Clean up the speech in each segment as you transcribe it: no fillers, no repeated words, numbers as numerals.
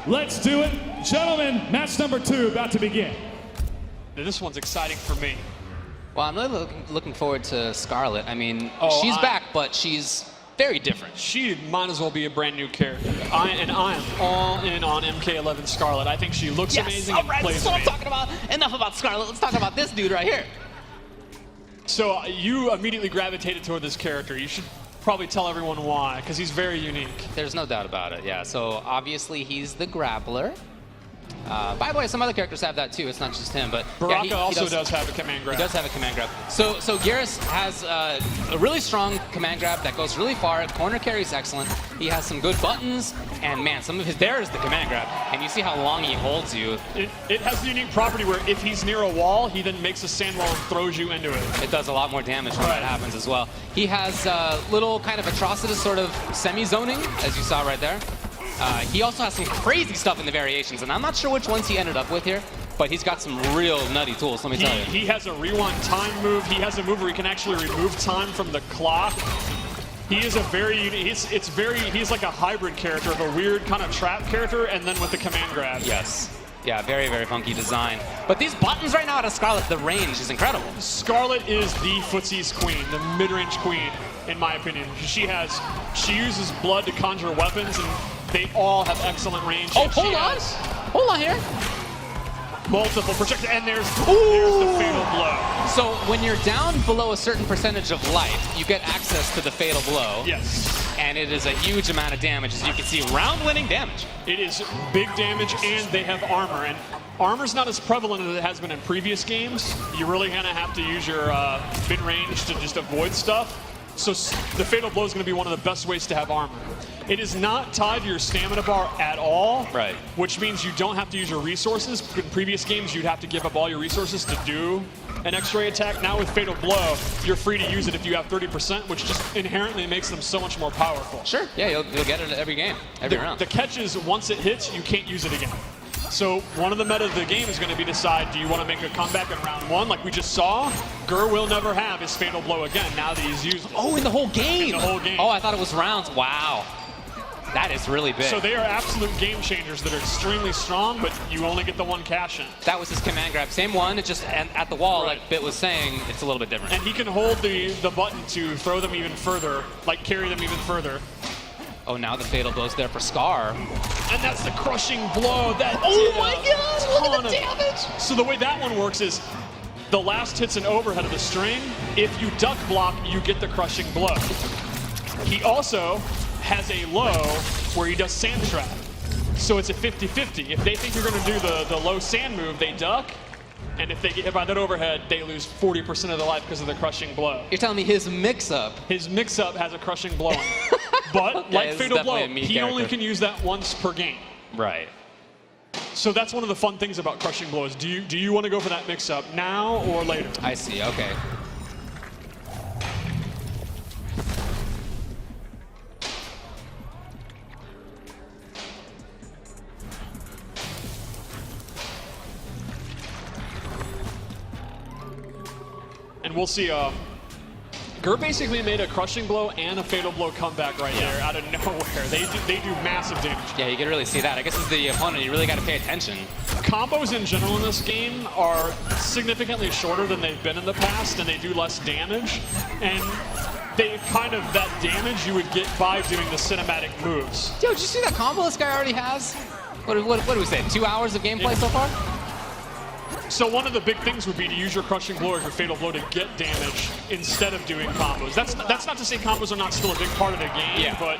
Let's do it. Gentlemen, match number 2 about to begin. This one's exciting for me. Well, I'm really looking forward to Skarlet. I mean, Oh, she's back, but she's very different. She might as well be a brand new character. I am all in on MK11 Skarlet. I think she looks amazing and Alright, plays this is what I'm amazing. talking about. Enough about Skarlet. Let's talk about this dude right here. So you immediately gravitated toward this character. You should probably tell everyone why, because he's very unique. There's no doubt about it, yeah. So obviously he's the grappler. By the way, some other characters have that too. It's not just him, but Baraka he also does have a command grab. He does have a command grab. So Geras has a really strong command grab that goes really far. Corner carry is excellent. He has some good buttons, and man, some of his there's the command grab, and you see how long he holds you. It has the unique property where if he's near a wall, he then makes a sand wall and throws you into it. It does a lot more damage when that happens as well. He has little kind of atrocitus sort of semi-zoning, as you saw right there. He also has some crazy stuff in the variations, and I'm not sure which ones he ended up with here, but he's got some real nutty tools, let me tell you. He has a rewind time move. He has a move where he can actually remove time from the clock. He is a very, he's like a hybrid character of a weird kind of trap character, and then with the command grab. Yes. Yeah, very, very funky design. But these buttons right now out of Skarlet, the range is incredible. Skarlet is the footsie's queen, the mid-range queen, in my opinion. She uses blood to conjure weapons, and they all have excellent range. Oh, hold on here. Multiple projectiles, and there's the fatal blow. So when you're down below a certain percentage of life, you get access to the fatal blow. Yes. And it is a huge amount of damage, as you can see, round-winning damage. It is big damage, and they have armor. And armor's not as prevalent as it has been in previous games. You're really gonna have to use your mid-range to just avoid stuff. So the fatal blow is gonna be one of the best ways to have armor. It is not tied to your stamina bar at all, right? Which means you don't have to use your resources. In previous games, you'd have to give up all your resources to do an X-ray attack. Now with Fatal Blow, you're free to use it if you have 30%, which just inherently makes them so much more powerful. Sure, yeah, you'll get it every game, every round. The catch is, once it hits, you can't use it again. So one of the meta of the game is going to be decide, do you want to make a comeback in round 1, like we just saw? GRR will never have his Fatal Blow again, now that he's used it. Oh, in the whole game? In the whole game. Oh, I thought it was rounds. Wow. That is really big. So they are absolute game changers that are extremely strong, but you only get the one cash in. That was his command grab. Same one, it's just at the wall, like Bit was saying, it's a little bit different. And he can hold the button to throw them even further, like carry them even further. Oh, now the fatal blow's there for Scar. And that's the crushing blow. That my God, look at the damage! So the way that one works is, the last hit's an overhead of the string. If you duck block, you get the crushing blow. He also has a low where he does sand trap. So it's a 50-50. If they think you're going to do the low sand move, they duck. And if they get hit by that overhead, they lose 40% of their life because of the crushing blow. You're telling me his mix-up? His mix-up has a crushing blow in it. But Okay, like Fatal Blow, he only character. can use that once per game. Right. So that's one of the fun things about crushing blows. Do you want to go for that mix-up now or later? I see, okay. And we'll see. GRR basically made a crushing blow and a fatal blow comeback right there out of nowhere. They do massive damage. Yeah, you can really see that. I guess as the opponent, you really got to pay attention. Combos in general in this game are significantly shorter than they've been in the past, and they do less damage. And they kind of, that damage you would get by doing the cinematic moves. Yo, did you see that combo this guy already has? What do we say, 2 hours of gameplay so far? So one of the big things would be to use your crushing blow or your fatal blow to get damage instead of doing combos. That's not to say combos are not still a big part of the game, but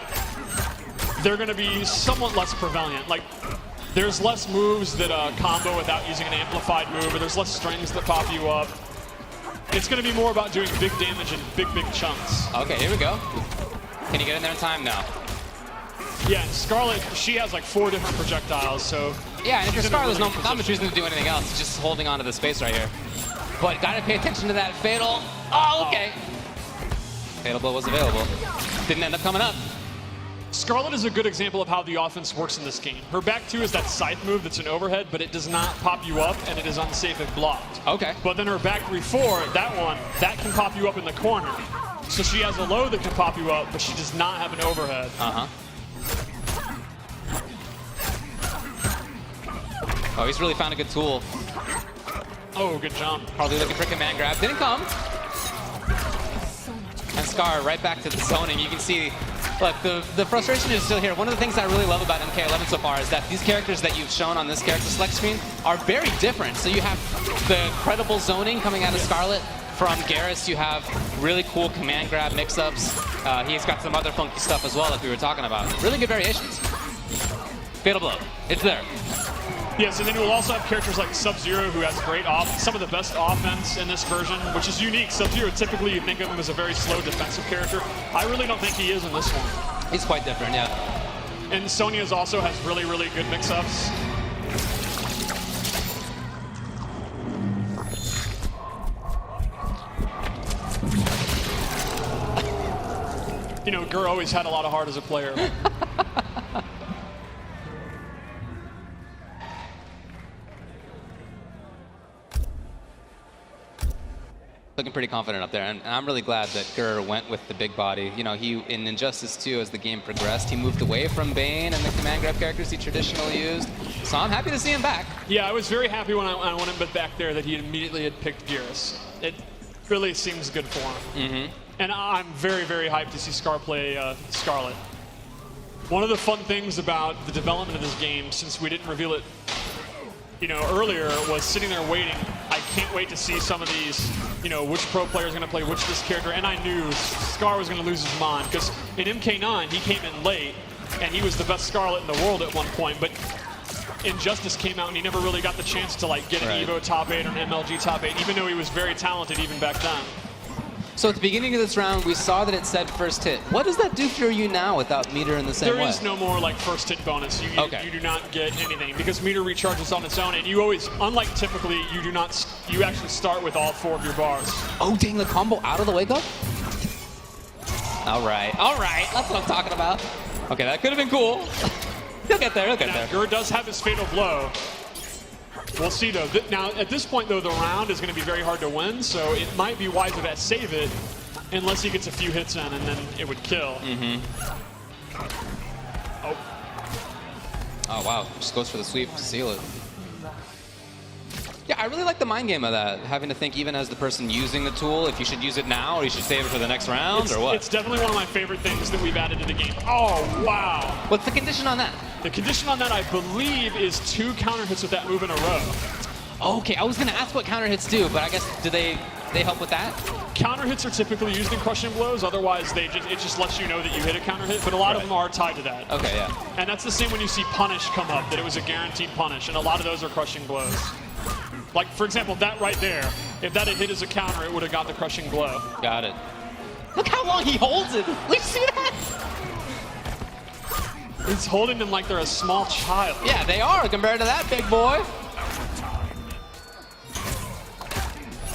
they're going to be somewhat less prevalent. Like, there's less moves that combo without using an amplified move, or there's less strings that pop you up. It's going to be more about doing big damage in big chunks. Okay, here we go. Can you get in there in time? No. Yeah, and Skarlet, she has like 4 different projectiles, so... Yeah, and if you're Skarlet's really not much reason to do anything else, it's just holding on to the space right here. But gotta pay attention to that fatal. Oh, okay. Fatal blow was available. Didn't end up coming up. Skarlet is a good example of how the offense works in this game. Her back 2 is that scythe move that's an overhead, but it does not pop you up, and it is unsafe if blocked. Okay. But then her back 3-4, that can pop you up in the corner. So she has a low that can pop you up, but she does not have an overhead. Oh, he's really found a good tool. Oh, good jump. Probably looking for command grab. Didn't come. And Scar right back to the zoning. You can see, look, the frustration is still here. One of the things I really love about MK11 so far is that these characters that you've shown on this character select screen are very different. So you have the credible zoning coming out of Skarlet. From Geras, you have really cool command grab mix-ups. He's got some other funky stuff as well, like we were talking about. Really good variations. Fatal Blow. It's there. Yes, and then we'll also have characters like Sub-Zero, who has great some of the best offense in this version, which is unique. Sub-Zero, typically you think of him as a very slow defensive character. I really don't think he is in this one. He's quite different, yeah. And Sonya's also has really, really good mix-ups. You know, Gur always had a lot of heart as a player. Looking pretty confident up there, and I'm really glad that Gur went with the big body. You know, he in Injustice 2, as the game progressed, he moved away from Bane and the command grab characters he traditionally used. So I'm happy to see him back. Yeah, I was very happy when I went him back there that he immediately had picked Geras. It really seems good for him. Mm-hmm. And I'm very, very hyped to see Scar play Skarlet. One of the fun things about the development of this game, since we didn't reveal it, you know, earlier, was sitting there waiting. I can't wait to see some of these, you know, which pro player is going to play which this character. And I knew Scar was going to lose his mind, because in MK9 he came in late, and he was the best Skarlet in the world at one point. But Injustice came out, and he never really got the chance to like get an Evo top 8 or an MLG top 8, even though he was very talented even back then. So at the beginning of this round, we saw that it said first hit. What does that do for you now without meter in the same way? There is no more like first hit bonus. You do not get anything because meter recharges on its own, and you always, unlike typically, you actually start with all 4 of your bars. Oh dang, the combo out of the wake up? All right, that's what I'm talking about. Okay, that could have been cool. He'll get there, he'll get there. Gur does have his fatal blow. We'll see, though. Now, at this point, though, the round is going to be very hard to win, so it might be wiser to save it unless he gets a few hits in, and then it would kill. Mm-hmm. Oh, wow. Just goes for the sweep to seal it. Yeah, I really like the mind game of that, having to think even as the person using the tool, if you should use it now or you should save it for the next round, or what? It's definitely one of my favorite things that we've added to the game. Oh, wow. What's the condition on that? The condition on that, I believe, is 2 counter hits with that move in a row. Okay, I was going to ask what counter hits do, but I guess, do they help with that? Counter hits are typically used in crushing blows, otherwise it just lets you know that you hit a counter hit, but a lot of them are tied to that. Okay, yeah. And that's the same when you see punish come up, that it was a guaranteed punish, and a lot of those are crushing blows. Like, for example, that right there, if that had hit as a counter, it would have got the crushing blow. Got it. Look how long he holds it. Did you see that? He's holding them like they're a small child. Yeah, they are compared to that big boy.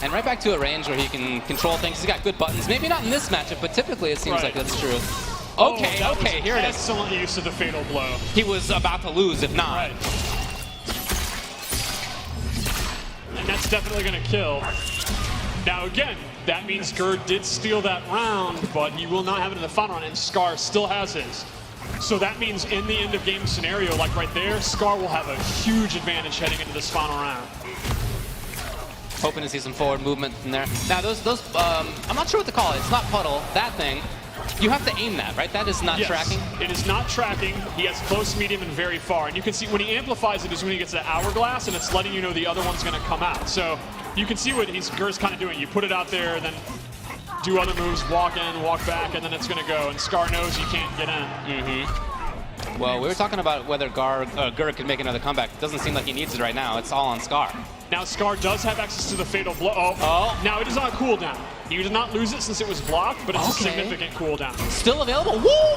And right back to a range where he can control things. He's got good buttons. Maybe not in this matchup, but typically it seems like that's true. Okay, okay, here it is. Excellent use of the fatal blow. He was about to lose if not. Right. And that's definitely going to kill. Now again, that means Gur did steal that round, but he will not have it in the final round, and Scar still has his. So that means in the end of game scenario, like right there, Scar will have a huge advantage heading into this final round. Hoping to see some forward movement from there. Now those I'm not sure what to call it. It's not puddle, that thing. You have to aim that, right? That is not tracking? It is not tracking. He has close, medium, and very far. And you can see when he amplifies it is when he gets that hourglass, and it's letting you know the other one's going to come out. So you can see what Gur's kind of doing. You put it out there, then do other moves, walk in, walk back, and then it's going to go. And Scar knows he can't get in. Mm-hmm. Well, we were talking about whether Gur can make another comeback. It doesn't seem like he needs it right now. It's all on Scar. Now Scar does have access to the fatal blow. Now it is on a cooldown. He did not lose it since it was blocked, but it's a significant cooldown. Still available? Woo!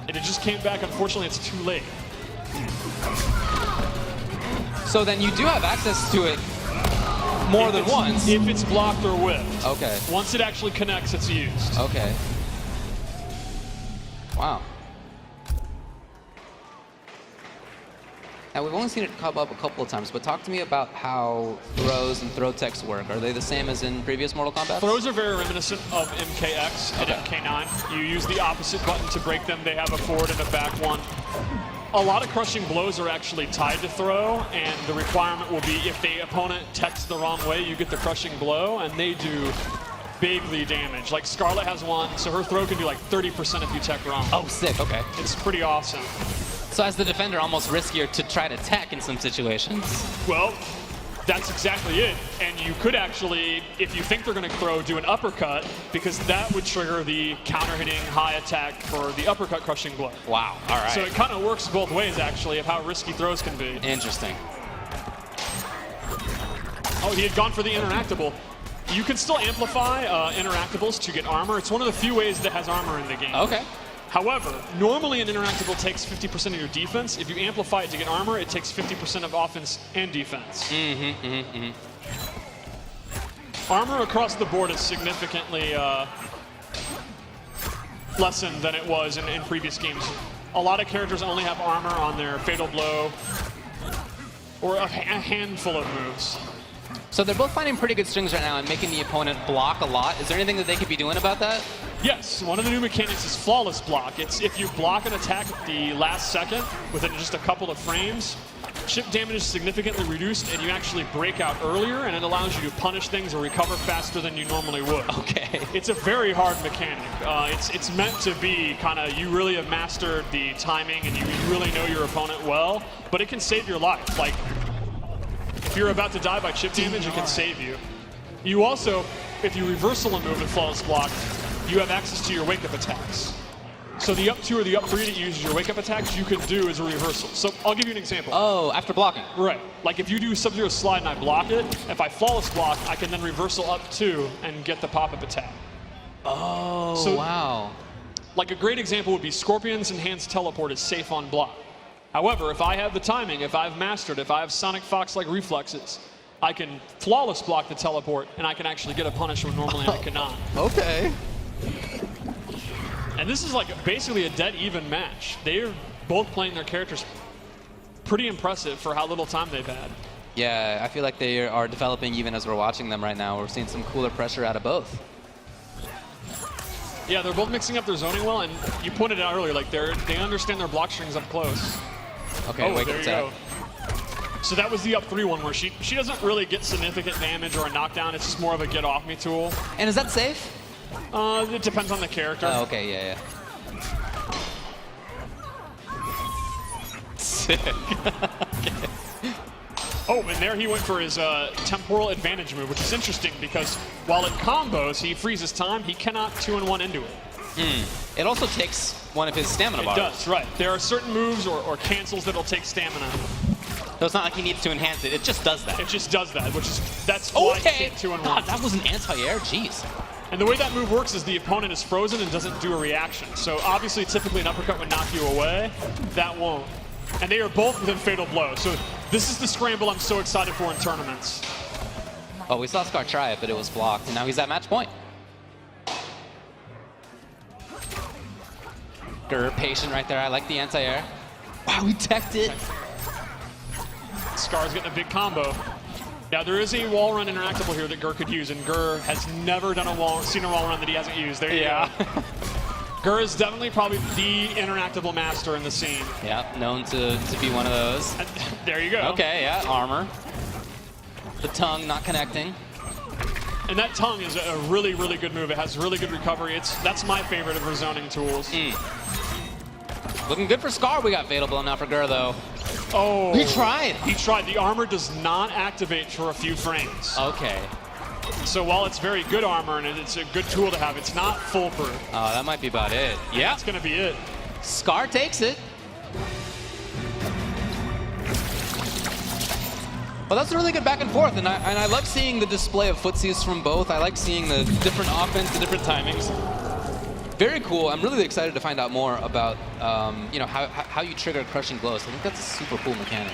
And it just came back. Unfortunately, it's too late. So then you do have access to it more than once. If it's blocked or whipped. Okay. Once it actually connects, it's used. Okay. Wow. Now, we've only seen it come up a couple of times, but talk to me about how throws and throw techs work. Are they the same as in previous Mortal Kombat? Throws are very reminiscent of MKX and MK9. You use the opposite button to break them. They have a forward and a back one. A lot of crushing blows are actually tied to throw, and the requirement will be if the opponent techs the wrong way, you get the crushing blow, and they do bigly damage. Like Skarlet has one, so her throw can do like 30% if you tech wrong. Oh, sick, okay. It's pretty awesome. So as the defender, almost riskier to try to tech in some situations. Well, that's exactly it. And you could actually, if you think they're going to throw, do an uppercut, because that would trigger the counter-hitting high attack for the uppercut crushing blow. Wow, all right. So it kind of works both ways, actually, of how risky throws can be. Interesting. Oh, he had gone for the interactable. You can still amplify interactables to get armor. It's one of the few ways that has armor in the game. Okay. However, normally an interactable takes 50% of your defense. If you amplify it to get armor, it takes 50% of offense and defense. Armor across the board is significantly lessened than it was in previous games. A lot of characters only have armor on their Fatal Blow or a handful of moves. So they're both finding pretty good strings right now and making the opponent block a lot. Is there anything that they could be doing about that? Yes, one of the new mechanics is flawless block. It's if you block an attack at the last second within just a couple of frames, chip damage is significantly reduced and you actually break out earlier, and it allows you to punish things or recover faster than you normally would. Okay. It's a very hard mechanic. It's meant to be kind of, you really have mastered the timing and you really know your opponent well, but it can save your life. Like, if you're about to die by chip damage, it can save you. You also, if you reversal a move with flawless block, you have access to your wake-up attacks. So the up 2 or the up 3 that uses your wake-up attacks, you can do as a reversal. So I'll give you an example. Oh, after blocking. Right. Like if you do Sub-Zero slide and I block it, if I flawless block, I can then reversal up 2 and get the pop-up attack. Oh, so, wow. Like a great example would be Scorpion's Enhanced Teleport is safe on block. However, if I have the timing, if I've mastered, if I have Sonic Fox-like reflexes, I can flawless block the teleport, and I can actually get a punish when normally I cannot. Okay. And this is like basically a dead even match. They're both playing their characters pretty impressive for how little time they've had. Yeah, I feel like they are developing even as we're watching them right now. We're seeing some cooler pressure out of both. Yeah, they're both mixing up their zoning well, and you pointed it out earlier, like they understand their block strings up close. Okay, wake there up you tech. go. So that was the up 3 one where she doesn't really get significant damage or a knockdown. It's just more of a get off me tool. And is that safe? It depends on the character. Oh, okay, yeah. Sick. Okay. Oh, and there he went for his temporal advantage move, which is interesting because while it combos, he freezes time, he cannot 2-in-1 into it. It also takes one of his stamina bars. It does, right. There are certain moves or cancels that'll take stamina. So it's not like he needs to enhance it, it just does that. It just does that, that's why he can't 2-in-1. God, that was an anti-air, jeez. And the way that move works is the opponent is frozen and doesn't do a reaction. So obviously, typically an uppercut would knock you away. That won't. And they are both within Fatal Blow. So this is the scramble I'm so excited for in tournaments. Oh, we saw Scar try it, but it was blocked, and now he's at match point. GRR patient right there. I like the anti-air. Wow, he teched it. Scar's getting a big combo. Now there is a wall run interactable here that GRR could use, and GRR has never seen a wall run that he hasn't used. There you go. GRR is definitely probably the interactable master in the scene. Yeah, known to be one of those. There you go. Okay, yeah, armor. The tongue not connecting. And that tongue is a really, really good move. It has really good recovery. That's my favorite of her zoning tools. Looking good for Scar. We got Fatal Blow now for GRR, though. Oh. He tried. He tried. The armor does not activate for a few frames. Okay. So while it's very good armor and it's a good tool to have, it's not foolproof. Oh, that might be about it. Yeah. That's going to be it. Scar takes it. Well, that's a really good back and forth, and I like seeing the display of footsies from both. I like seeing the different offense, the different timings. Very cool. I'm really excited to find out more about, you know, how you trigger crushing blows. I think that's a super cool mechanic.